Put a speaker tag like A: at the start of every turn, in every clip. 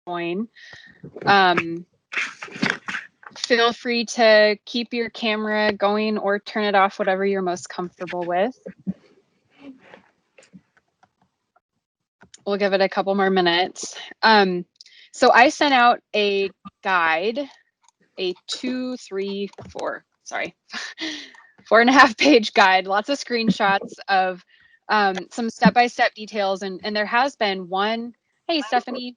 A: join. Feel free to keep your camera going or turn it off, whatever you're most comfortable with. We'll give it a couple more minutes. So I sent out a guide, a 4.5 page guide, lots of screenshots of some step-by-step details. And there has been one, hey, Stephanie,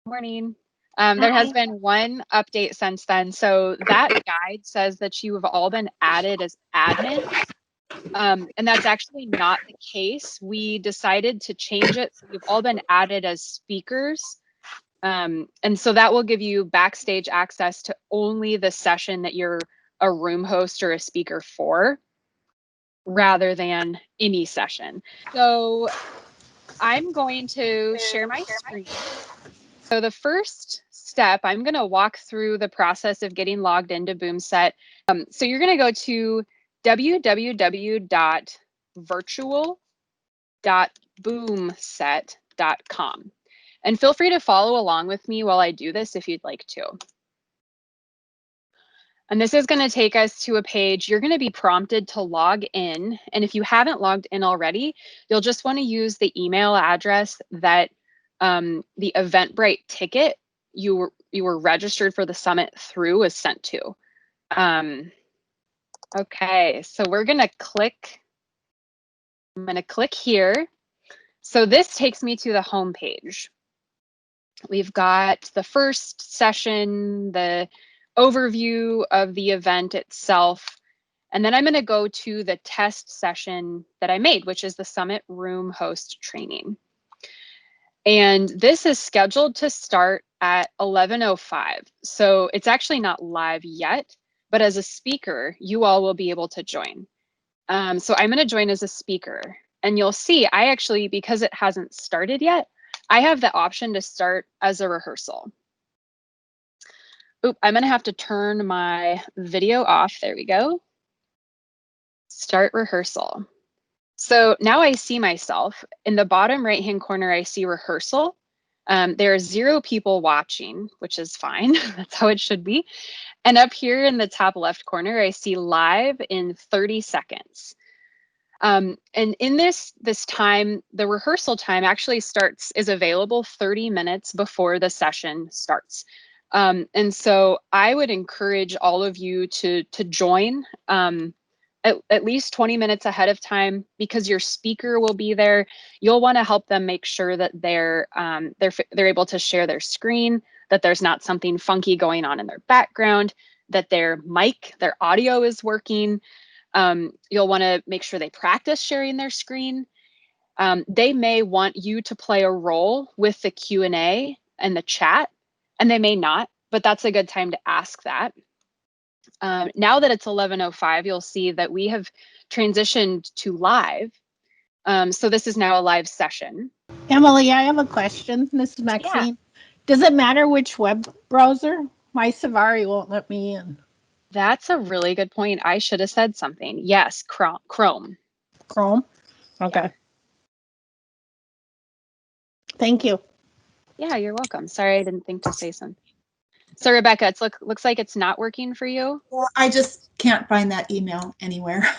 A: morning. There has been one update since then. So that guide says that you have all been added as admins. And that's actually not the case. We decided to change it. So you've all been added as speakers. And so that will give you backstage access to only the session that you're a room host or a speaker for, rather than any session. So I'm going to share my screen. So the first step, I'm going to walk through the process of getting logged into BoomSet. So you're going to go to www.virtual.boomset.com. And feel free to follow along with me while I do this if you'd like to. And this is going to take us to a page. You're going to be prompted to log in. And if you haven't logged in already, you'll just want to use the email address that the Eventbrite ticket you were registered for the summit through was sent to. Okay, so we're going to click. I'm going to click here. So this takes me to the home page. We've got the first session, the overview of the event itself, and then I'm going to go to the test session that I made, which is the Summit Room Host Training. And this is scheduled to start at 11:05. So it's actually not live yet, but as a speaker, you all will be able to join. So I'm going to join as a speaker, and you'll see I actually, because it hasn't started yet, I have the option to start as a rehearsal. Oop, I'm going to have to turn my video off. There we go. Start rehearsal. So now I see myself. In the bottom right-hand corner, I see rehearsal. There are 0 people watching, which is fine. That's how it should be. And up here in the top left corner, I see live in 30 seconds. And in this time, the rehearsal time actually is available 30 minutes before the session starts. And so I would encourage all of you to join at least 20 minutes ahead of time, because your speaker will be there. You'll want to help them make sure that they're able to share their screen, that there's not something funky going on in their background, that their mic, their audio is working. You'll want to make sure they practice sharing their screen. They may want you to play a role with the Q&A and the chat, and they may not, but that's a good time to ask that. Now that it's 11:05, you'll see that we have transitioned to live. So this is now a live session.
B: Emily, I have a question. This is Maxine. Yeah. Does it matter which web browser? My Safari won't let me in.
A: That's a really good point. I should have said something. Yes, Chrome.
B: Chrome? Okay.
A: Yeah.
B: Thank you.
A: Yeah, you're welcome. Sorry, I didn't think to say something. So Rebecca, it looks like it's not working for you.
C: Well, I just can't find that email anywhere.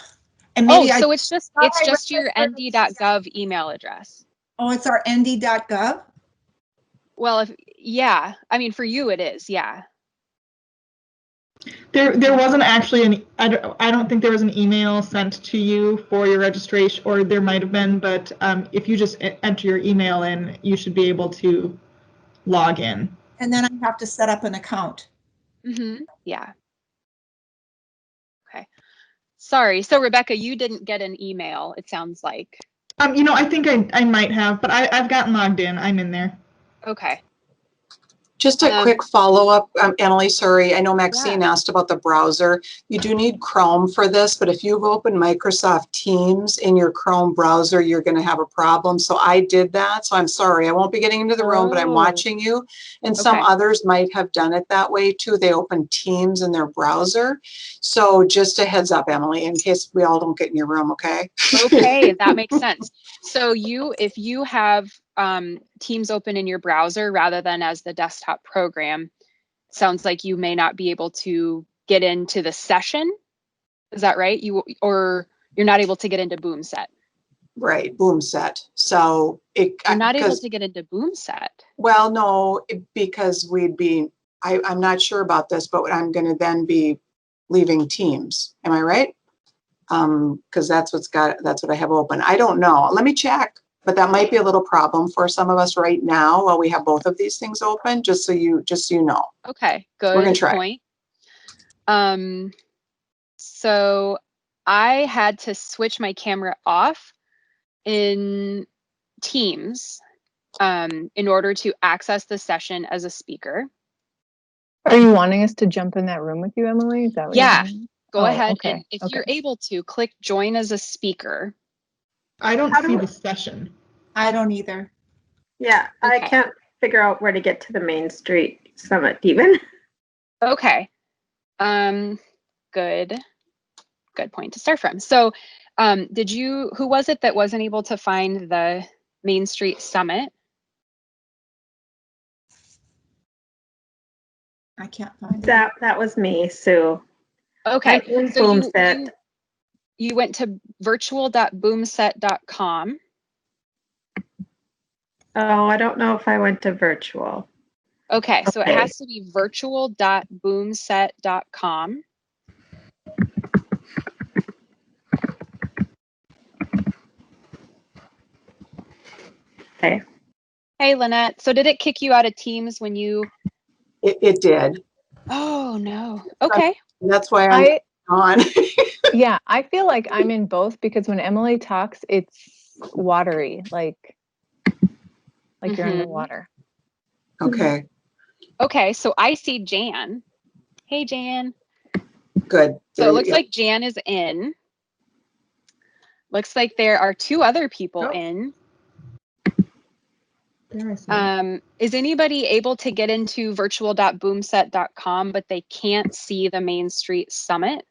C: And maybe
A: so it's just your nd.gov email address.
C: Oh, it's our nd.gov?
A: Well, yeah, I mean, for you it is, yeah.
D: There wasn't actually I don't think there was an email sent to you for your registration, or there might have been, but if you just enter your email in, you should be able to log in.
C: And then I have to set up an account.
A: Mm-hmm. Yeah. Okay. Sorry. So Rebecca, you didn't get an email, it sounds like.
D: I think I might have, but I've gotten logged in. I'm in there.
A: Okay.
E: Just a quick follow-up, Emily, sorry, I know Maxine asked about the browser. You do need Chrome for this, but if you've opened Microsoft Teams in your Chrome browser, you're going to have a problem. So I did that, so I'm sorry. I won't be getting into the room, but I'm watching you. And some others might have done it that way too. They opened Teams in their browser. So just a heads up, Emily, in case we all don't get in your room, okay?
A: Okay, that makes sense. So if you have Teams open in your browser rather than as the desktop program, sounds like you may not be able to get into the session. Is that right? Or you're not able to get into BoomSet.
E: Right, BoomSet. So
A: you're not able to get into BoomSet.
E: Well, no, because I'm not sure about this, but I'm going to then be leaving Teams. Am I right? Because that's what I have open. I don't know. Let me check. But that might be a little problem for some of us right now while we have both of these things open. Just so you know.
A: Okay, good.
E: We're gonna try.
A: Point. So I had to switch my camera off in Teams in order to access the session as a speaker.
F: Are you wanting us to jump in that room with you, Emily? Is that what
A: Yeah.
F: you're saying?
A: Go ahead.
F: Okay.
A: And if you're able to, click join as a speaker.
D: I don't see the session.
C: I don't either.
G: Yeah,
A: Okay.
G: I can't figure out where to get to the Main Street Summit even.
A: Okay. Good point to start from. So who was it that wasn't able to find the Main Street Summit?
C: I can't find it.
G: That was me, Sue.
A: Okay. So
G: BoomSet.
A: you went to virtual.boomset.com.
G: Oh, I don't know if I went to virtual.
A: Okay, so it has to be virtual.boomset.com.
G: Okay.
A: Hey, Lynette. So did it kick you out of Teams when you...
E: It did.
A: Oh, no. Okay.
E: That's why I'm on.
F: Yeah, I feel like I'm in both because when Emily talks, it's watery, like you're underwater.
E: Okay.
A: Okay, so I see Jan. Hey, Jan.
E: Good.
A: So it looks like Jan is in. Looks like there are 2 other people in. Is anybody able to get into virtual.boomset.com, but they can't see the Main Street Summit?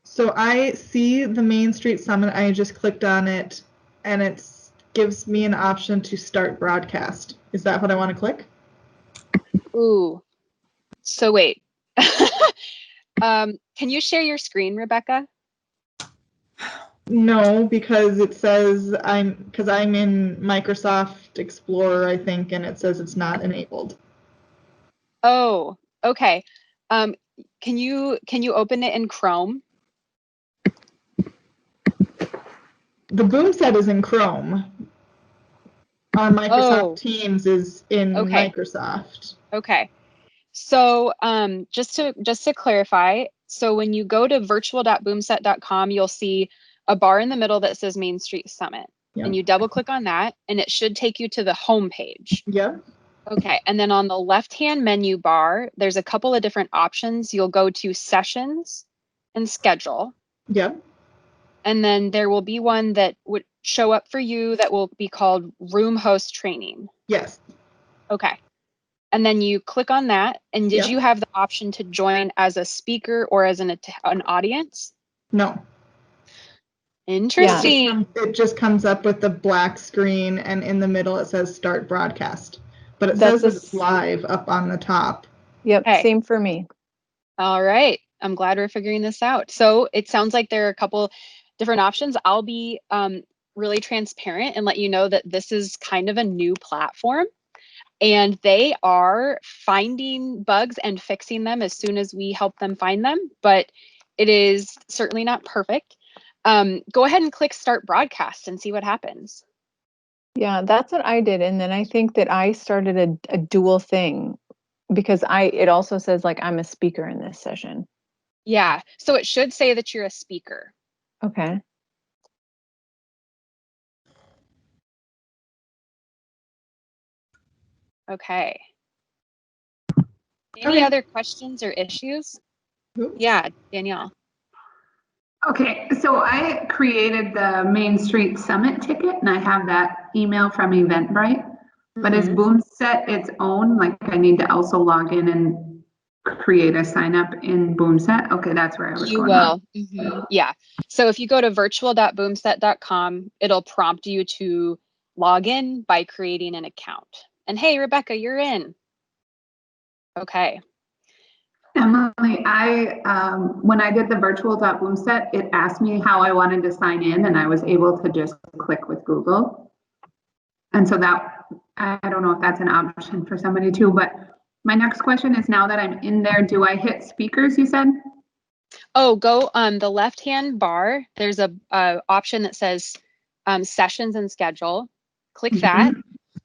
D: So I see the Main Street Summit. I just clicked on it and it gives me an option to start broadcast. Is that what I want to click?
A: Ooh. So wait. Can you share your screen, Rebecca?
D: No, because it says I'm in Microsoft Explorer, I think, and it says it's not enabled.
A: Oh, okay. Can you open it in Chrome?
D: The BoomSet is in Chrome. Our Microsoft Teams is in Microsoft.
A: Okay. So just to clarify, so when you go to virtual.boomset.com, you'll see a bar in the middle that says Main Street Summit. Yep. And you double click on that and it should take you to the home page.
D: Yep.
A: Okay. And then on the left-hand menu bar, there's a couple of different options. You'll go to Sessions and Schedule.
D: Yep.
A: And then there will be one that would show up for you that will be called Room Host Training.
D: Yes.
A: Okay. And then you click on that. And did you have the option to join as a speaker or as an audience?
D: No.
A: Interesting.
D: It just comes up with the black screen and in the middle it says start broadcast. But it says that it's live up on the top.
F: Yep, same for me.
A: All right. I'm glad we're figuring this out. So it sounds like there are a couple different options. I'll be really transparent and let you know that this is kind of a new platform. And they are finding bugs and fixing them as soon as we help them find them. But it is certainly not perfect. Go ahead and click Start Broadcast and see what happens.
F: Yeah, that's what I did. And then I think that I started a dual thing because it also says like I'm a speaker in this session.
A: Yeah, so it should say that you're a speaker.
F: Okay.
A: Okay. Any other questions or issues? Yeah, Danielle.
H: Okay, so I created the Main Street Summit ticket and I have that email from Eventbrite, but is BoomSet its own? Like I need to also log in and create a sign up in Boomset? Okay, that's where I was
A: You
H: going wrong.
A: will. Yeah. So if you go to virtual.boomset.com, it'll prompt you to log in by creating an account. And hey, Rebecca, you're in. Okay.
H: Emily, when I did the virtual.boomset, it asked me how I wanted to sign in, and I was able to just click with Google. And so that, I don't know if that's an option for somebody too, but my next question is, now that I'm in there, do I hit speakers, you said?
A: Oh, go on the left-hand bar. There's a option that says sessions and schedule. Click that.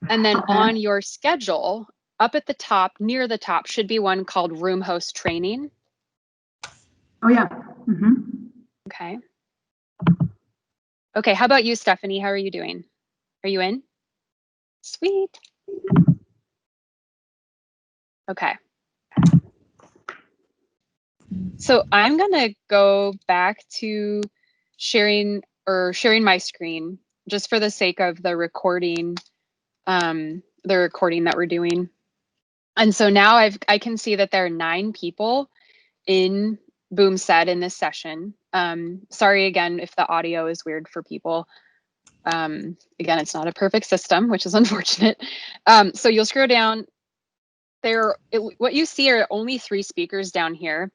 A: And then
H: Okay.
A: on your schedule, up at the top, near the top, should be one called Room Host Training.
H: Oh, yeah.
A: Okay. Okay, how about you, Stephanie? How are you doing? Are you in? Sweet. Okay. So I'm gonna go back to sharing my screen just for the sake of the recording that we're doing. And so now I can see that there are 9 people in Boomset in this session. Sorry again if the audio is weird for people. Again, it's not a perfect system, which is unfortunate. So you'll scroll down. What you see are only 3 speakers down here.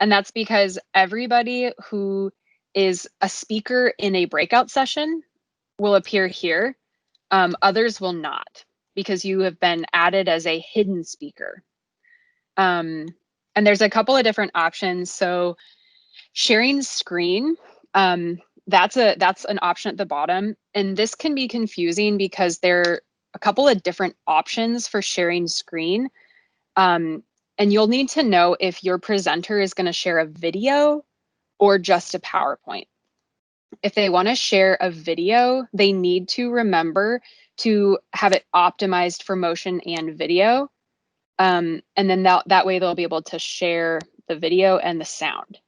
A: And that's because everybody who is a speaker in a breakout session will appear here. Others will not, because you have been added as a hidden speaker. And there's a couple of different options. So sharing screen, that's an option at the bottom. And this can be confusing because there are a couple of different options for sharing screen. And you'll need to know if your presenter is going to share a video or just a PowerPoint. If they want to share a video, they need to remember to have it optimized for motion and video. And then that way they'll be able to share the video and the sound.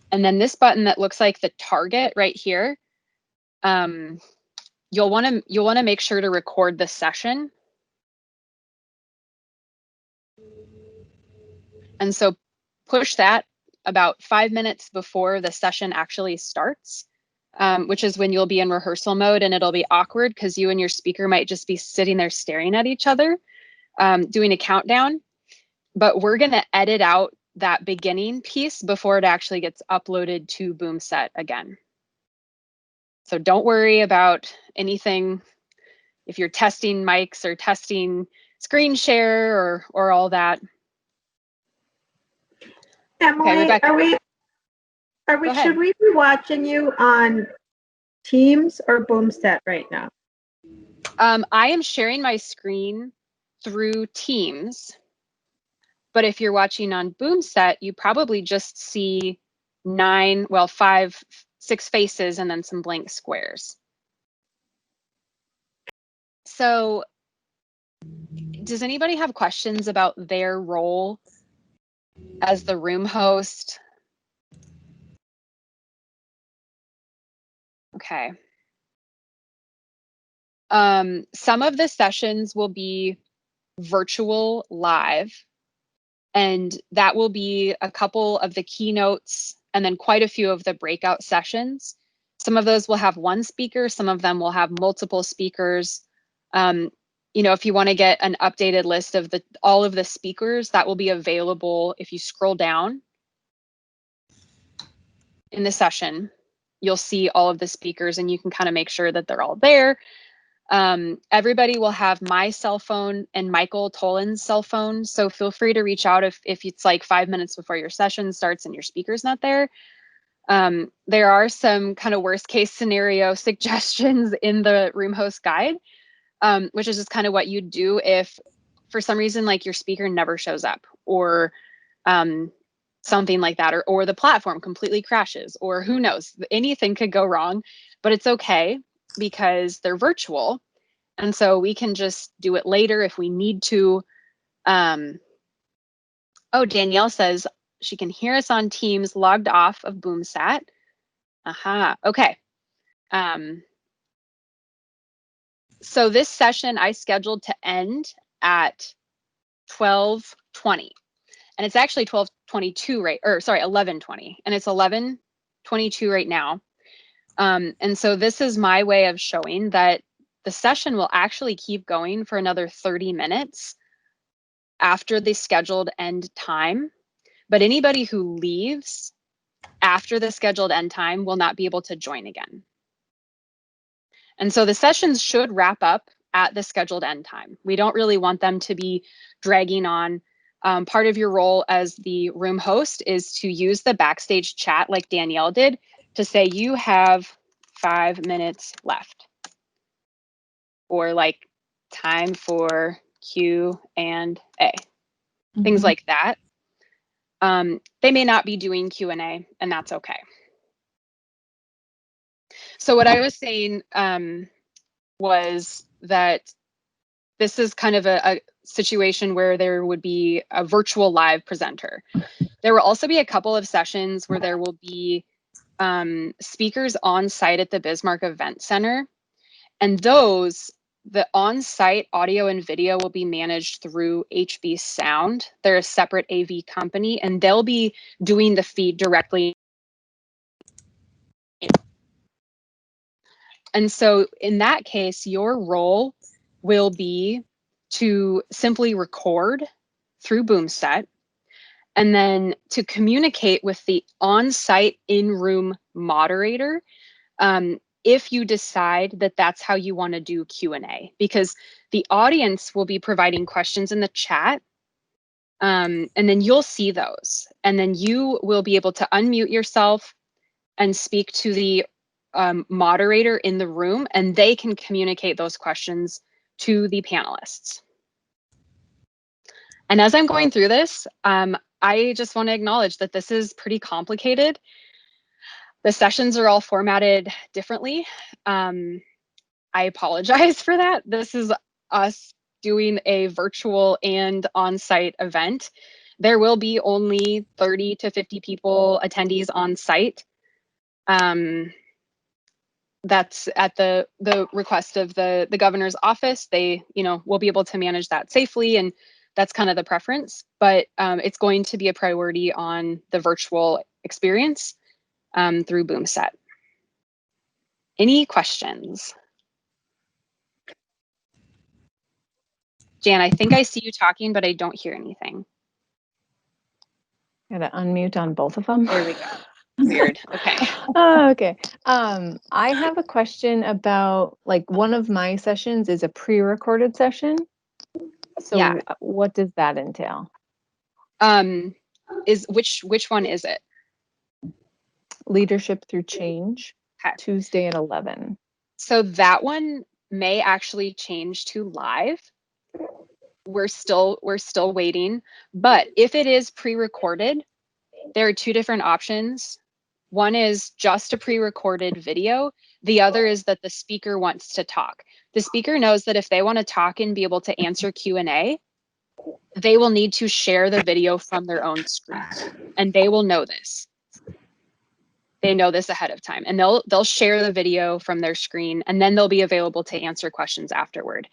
A: And then this button that looks like the target right here, you'll want to make sure to record the session. And so push that about 5 minutes before the session actually starts, which is when you'll be in rehearsal mode, and it'll be awkward because you and your speaker might just be sitting there staring at each other, doing a countdown. But we're going to edit out that beginning piece before it actually gets uploaded to Boomset again. So don't worry about anything if you're testing mics or testing screen share or all that.
G: Emily,
A: okay, Rebecca.
G: should we be watching you on Teams or Boomset right now?
A: I am sharing my screen through Teams, but if you're watching on Boomset, you probably just see 6 faces and then some blank squares. So does anybody have questions about their role as the room host? Okay. Some of the sessions will be virtual live, and that will be a couple of the keynotes and then quite a few of the breakout sessions. Some of those will have one speaker, some of them will have multiple speakers. If you want to get an updated list of all of the speakers, that will be available if you scroll down in the session. You'll see all of the speakers and you can kind of make sure that they're all there. Everybody will have my cell phone and Michael Tolan's cell phone. So feel free to reach out if it's like 5 minutes before your session starts and your speaker's not there. There are some kind of worst case scenario suggestions in the room host guide, which is just kind of what you do if for some reason like your speaker never shows up or something like that, or the platform completely crashes, or who knows, anything could go wrong, but it's okay because they're virtual. And so we can just do it later if we need to. Oh, Danielle says she can hear us on Teams logged off of Boomset. Aha, okay. So this session I scheduled to end at 12:20, and it's actually 12:22 right, or sorry, 11:20, and it's 11:22 right now. And so this is my way of showing that the session will actually keep going for another 30 minutes after the scheduled end time. But anybody who leaves after the scheduled end time will not be able to join again. And so the sessions should wrap up at the scheduled end time. We don't really want them to be dragging on. Part of your role as the room host is to use the backstage chat like Danielle did to say you have 5 minutes left, or like time for Q&A, things like that. They may not be doing Q&A, and that's okay. So what I was saying was that this is kind of a situation where there would be a virtual live presenter. There will also be a couple of sessions where there will be speakers on site at the Bismarck Event Center. And those, the on-site audio and video will be managed through HB Sound. They're a separate AV company, and they'll be doing the feed directly. And so in that case, your role will be to simply record through BoomSet, and then to communicate with the on-site in-room moderator if you decide that that's how you want to do Q&A, because the audience will be providing questions in the chat, and then you'll see those, and then you will be able to unmute yourself and speak to the moderator in the room, and they can communicate those questions to the panelists. And as I'm going through this, I just want to acknowledge that this is pretty complicated. The sessions are all formatted differently. I apologize for that. This is us doing a virtual and on-site event. There will be only 30 to 50 people, attendees on site. That's at the request of the governor's office. They, will be able to manage that safely, and that's kind of the preference, but it's going to be a priority on the virtual experience through BoomSet. Any questions? Jan, I think I see you talking, but I don't hear anything.
F: Gotta unmute on both of them.
A: There we go. Weird. Okay.
F: Oh, okay. I have a question about, like, one of my sessions is a pre-recorded session. So yeah. What does that entail?
A: Which one is it?
F: Leadership Through Change, okay. Tuesday at 11.
A: So that one may actually change to live. We're still waiting, but if it is pre-recorded, there are two different options. One is just a pre-recorded video. The other is that the speaker wants to talk. The speaker knows that if they want to talk and be able to answer Q&A, they will need to share the video from their own screen, and they will know this. They know this ahead of time, and they'll share the video from their screen, and then they'll be available to answer questions afterward.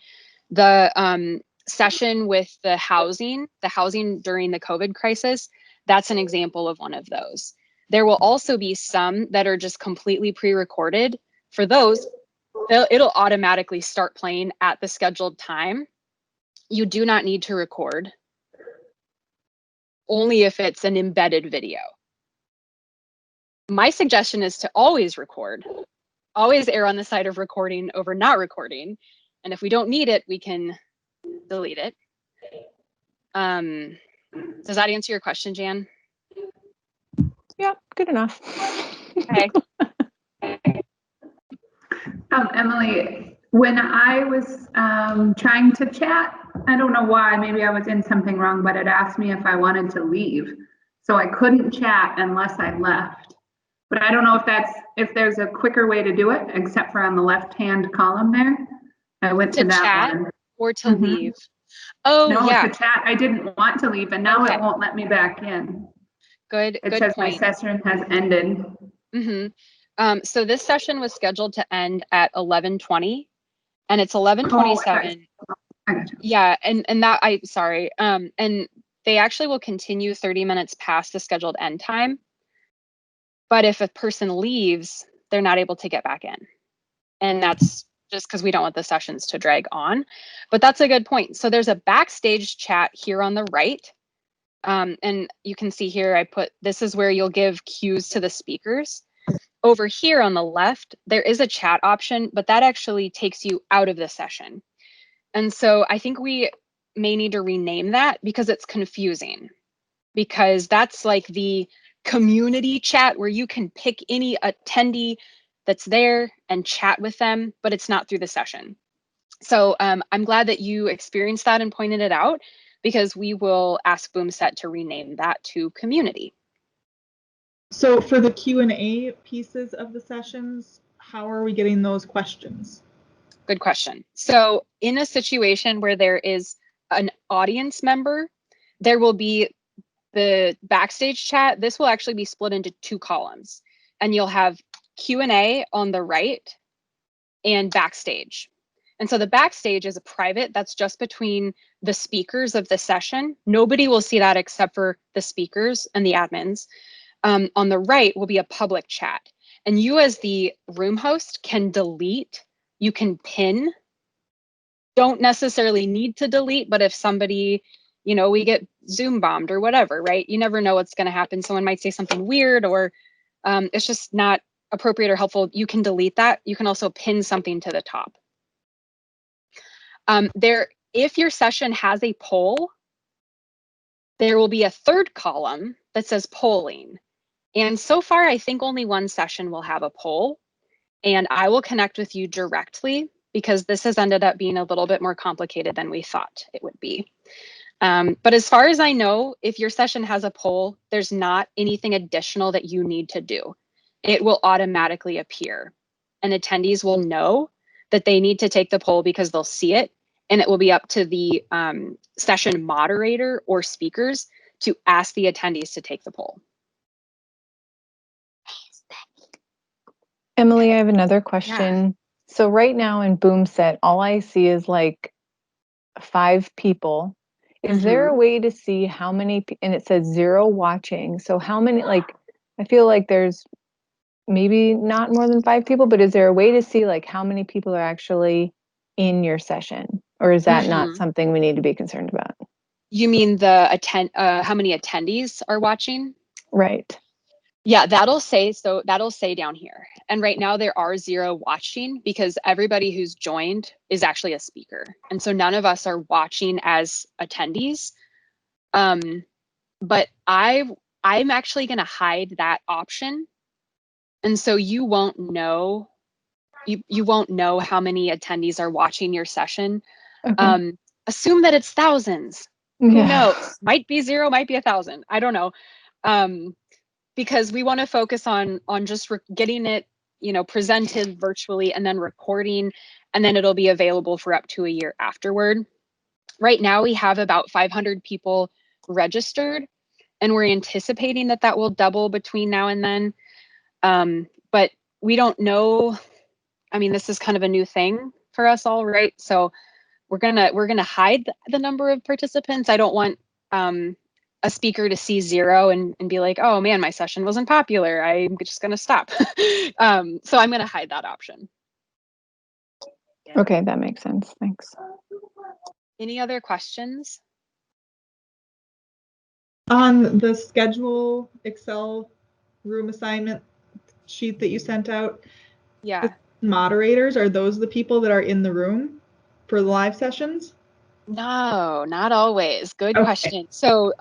A: The session with the housing during the COVID crisis, that's an example of one of those. There will also be some that are just completely pre-recorded. For those, it'll automatically start playing at the scheduled time. You do not need to record, only if it's an embedded video. My suggestion is to always record, always err on the side of recording over not recording. And if we don't need it, we can delete it. Does that answer your question, Jan?
F: Yeah, good enough.
A: Okay.
H: Emily, when I was trying to chat, I don't know why, maybe I was in something wrong, but it asked me if I wanted to leave. So I couldn't chat unless I left. But I don't know if there's a quicker way to do it, except for on the left-hand column there. I went to that
A: chat
H: one.
A: or to leave. Oh,
H: no,
A: yeah.
H: To chat. I didn't want to leave, and now it won't let me back in.
A: Good
H: says
A: point.
H: My session has ended.
A: So this session was scheduled to end at 11:20, and it's 11:27.
H: I gotcha.
A: Yeah, and sorry. And they actually will continue 30 minutes past the scheduled end time. But if a person leaves, they're not able to get back in. And that's just because we don't want the sessions to drag on. But that's a good point. So there's a backstage chat here on the right. And you can see here, this is where you'll give cues to the speakers. Over here on the left, there is a chat option, but that actually takes you out of the session. And so I think we may need to rename that because it's confusing. Because that's like the community chat where you can pick any attendee that's there and chat with them, but it's not through the session. So I'm glad that you experienced that and pointed it out, because we will ask Boomset to rename that to community.
D: So for the Q&A pieces of the sessions, how are we getting those questions?
A: Good question. So in a situation where there is an audience member, there will be the backstage chat. This will actually be split into 2 columns, and you'll have Q&A on the right and backstage. And so the backstage is a private, that's just between the speakers of the session. Nobody will see that except for the speakers and the admins. On the right will be a public chat. And you as the room host can delete, you can pin. Don't necessarily need to delete, but if somebody, we get Zoom bombed or whatever, right? You never know what's going to happen. Someone might say something weird, or it's just not appropriate or helpful. You can delete that. You can also pin something to the top. If your session has a poll, there will be a 3rd column that says polling. And so far, I think only one session will have a poll, and I will connect with you directly because this has ended up being a little bit more complicated than we thought it would be. But as far as I know, if your session has a poll, there's not anything additional that you need to do. It will automatically appear, and attendees will know that they need to take the poll because they'll see it, and it will be up to the session moderator or speakers to ask the attendees to take the poll.
F: Emily, I have another question. Yeah. So right now in Boomset, all I see is like 5 people. Is there a way to see how many, and it says 0 watching. So how many, like, I feel like there's maybe not more than 5 people, but is there a way to see like how many people are actually in your session? Or is that not something we need to be concerned about?
A: You mean the how many attendees are watching?
F: Right.
A: Yeah, that'll say down here. And right now there are 0 watching because everybody who's joined is actually a speaker. And so none of us are watching as attendees. But I'm actually going to hide that option. And so you won't know, you won't know how many attendees are watching your session. Okay. Assume that it's thousands. Who knows? Might be 0, might be 1,000. I don't know. Because we want to focus on just getting it, presented virtually and then recording, and then it'll be available for up to a year afterward. Right now we have about 500 people registered, and we're anticipating that will double between now and then. But we don't know. I mean, this is kind of a new thing for us all, right? So we're gonna hide the number of participants. I don't want a speaker to see 0 and be like, oh man, my session wasn't popular, I'm just gonna stop. So I'm gonna hide that option.
F: Okay, that makes sense. Thanks.
A: Any other questions?
D: On the schedule Excel room assignment sheet that you sent out,
A: yeah,
D: the moderators, are those the people that are in the room for the live sessions?
A: No, not always. Good question. So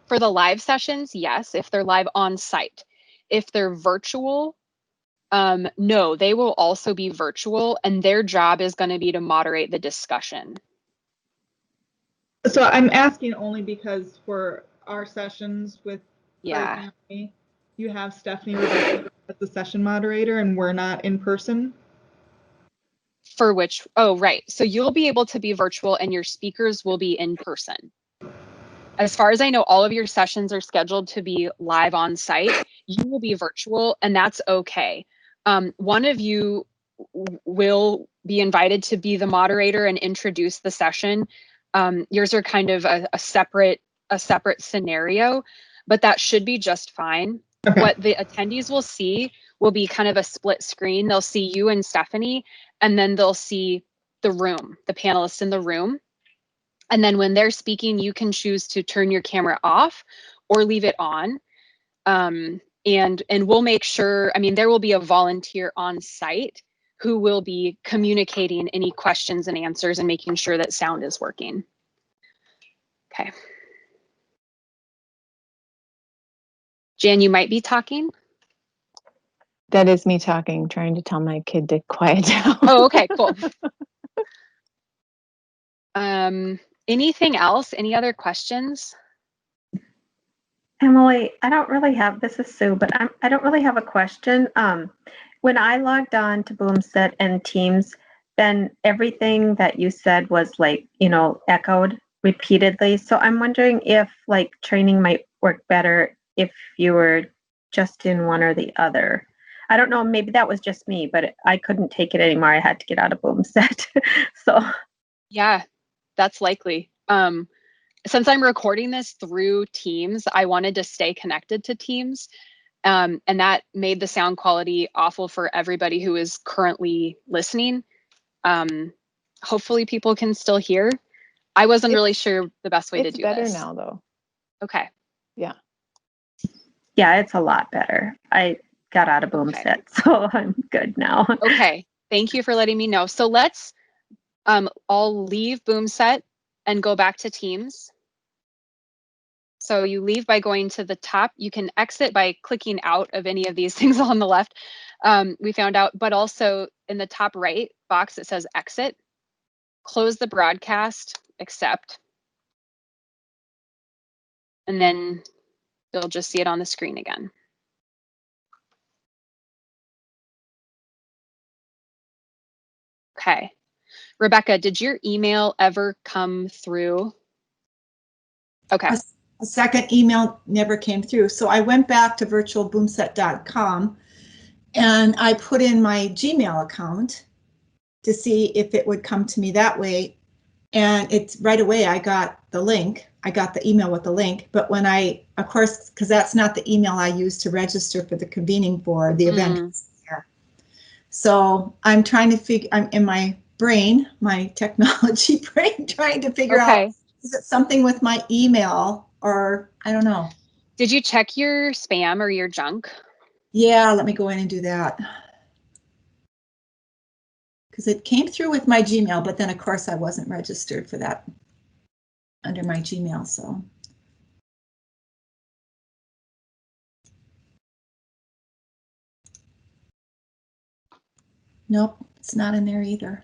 A: for the live sessions, yes, if they're live on site. If they're virtual, no, they will also be virtual, and their job is going to be to moderate the discussion.
D: So I'm asking only because for our sessions with our family, you have Stephanie as the session moderator, and we're not in person.
A: For which, oh, right. So you'll be able to be virtual and your speakers will be in person. As far as I know, all of your sessions are scheduled to be live on site. You will be virtual, and that's okay. One of you will be invited to be the moderator and introduce the session. Yours are kind of a separate scenario, but that should be just fine.
D: Okay.
A: What the attendees will see will be kind of a split screen. They'll see you and Stephanie, and then they'll see the room, the panelists in the room. And then when they're speaking, you can choose to turn your camera off or leave it on. And we'll make sure, I mean, there will be a volunteer on site who will be communicating any questions and answers and making sure that sound is working. Okay. Jan, you might be talking.
F: That is me talking, trying to tell my kid to quiet down.
A: Oh, okay, cool. Anything else? Any other questions?
G: Emily, I don't really have, this is Sue, but I don't really have a question. When I logged on to Boomset and Teams, then everything that you said was like, echoed repeatedly. So I'm wondering if like training might work better if you were just in one or the other. I don't know, maybe that was just me, but I couldn't take it anymore. I had to get out of Boomset. So
A: yeah, that's likely. Since I'm recording this through Teams, I wanted to stay connected to Teams. And that made the sound quality awful for everybody who is currently listening. Hopefully people can still hear. I wasn't really sure the best way to do this.
F: It's better now though.
A: Okay.
F: Yeah.
G: Yeah, it's a lot better. I got out of Boomset, so I'm good now.
A: Okay. Thank you for letting me know. So let's I'll leave Boomset and go back to Teams. So you leave by going to the top. You can exit by clicking out of any of these things on the left. We found out, but also in the top right box, it says exit. Close the broadcast, accept. And then you'll just see it on the screen again. Okay. Rebecca, did your email ever come through? Okay.
C: A second email never came through. So I went back to virtualboomset.com and I put in my Gmail account to see if it would come to me that way. And it's right away, I got the link. I got the email with the link. But when I, of course, because that's not the email I use to register for the convening for the event. So I'm trying to figure, I'm in my brain, my technology brain, trying to figure out, is it something with my email or I don't know.
A: Did you check your spam or your junk?
C: Yeah, let me go in and do that. Because it came through with my Gmail, but then of course I wasn't registered for that under my Gmail, so. Nope, it's not in there either.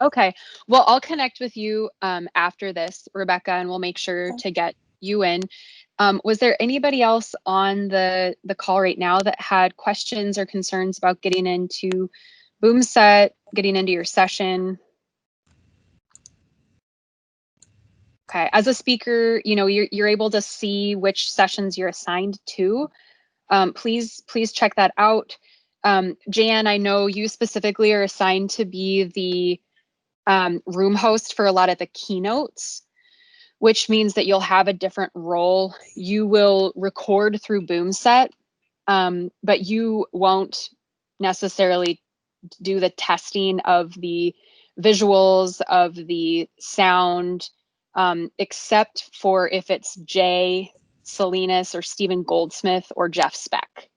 A: Okay, well, I'll connect with you after this, Rebecca, and we'll make sure to get you in. Was there anybody else on the call right now that had questions or concerns about getting into Boomset, getting into your session? Okay, as a speaker, you're able to see which sessions you're assigned to. Please check that out. Jan, I know you specifically are assigned to be the room host for a lot of the keynotes, which means that you'll have a different role. You will record through Boomset, but you won't necessarily do the testing of the visuals, of the sound, except for if it's Jay Salinas or Stephen Goldsmith or Jeff Speck.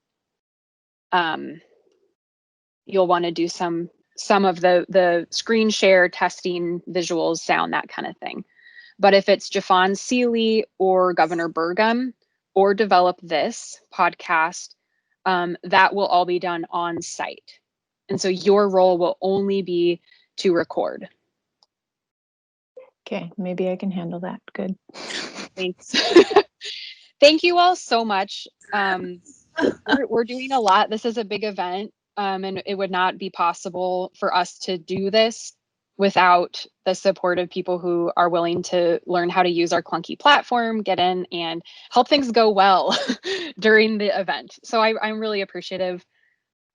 A: You'll want to do some of the screen share, testing, visuals, sound, that kind of thing. But if it's Jafon Seeley or Governor Burgum or Develop This podcast, that will all be done on site. And so your role will only be to record.
F: Okay, maybe I can handle that. Good.
A: Thanks. Thank you all so much. We're doing a lot. This is a big event, and it would not be possible for us to do this without the support of people who are willing to learn how to use our clunky platform, get in and help things go well during the event. So I'm really appreciative.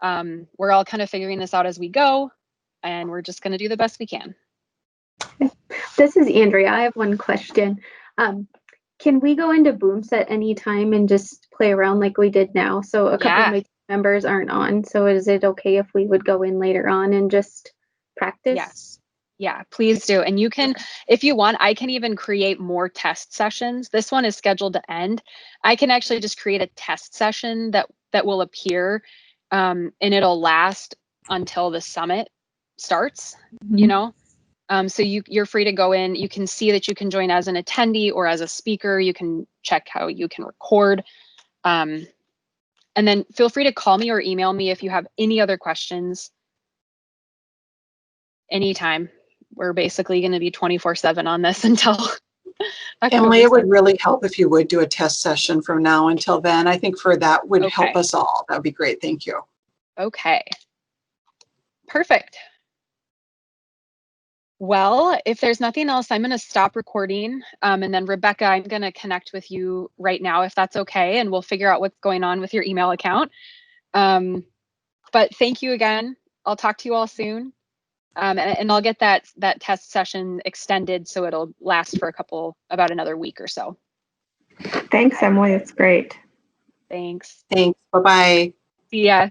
A: We're all kind of figuring this out as we go, and we're just going to do the best we can.
I: This is Andrea. I have one question. Can we go into Boomset anytime and just play around like we did now? So a couple of my members aren't on. So is it okay if we would go in later on and just practice?
A: Yes. Yeah, please do. And you can, if you want, I can even create more test sessions. This one is scheduled to end. I can actually just create a test session that will appear, and it'll last until the summit starts, you know? So you're free to go in. You can see that you can join as an attendee or as a speaker. You can check how you can record. And then feel free to call me or email me if you have any other questions. Anytime. We're basically going to be 24/7 on this until
E: Emily, it would really help if you would do a test session from now until then. I think that would help us all. That would be great. Thank you.
A: Okay. Perfect. Well, if there's nothing else, I'm going to stop recording. And then Rebecca, I'm going to connect with you right now, if that's okay. And we'll figure out what's going on with your email account. But thank you again. I'll talk to you all soon. And I'll get that test session extended so it'll last for about another week or so.
G: Thanks, Emily. It's great.
A: Thanks.
E: Thanks. Bye-bye.
A: See ya.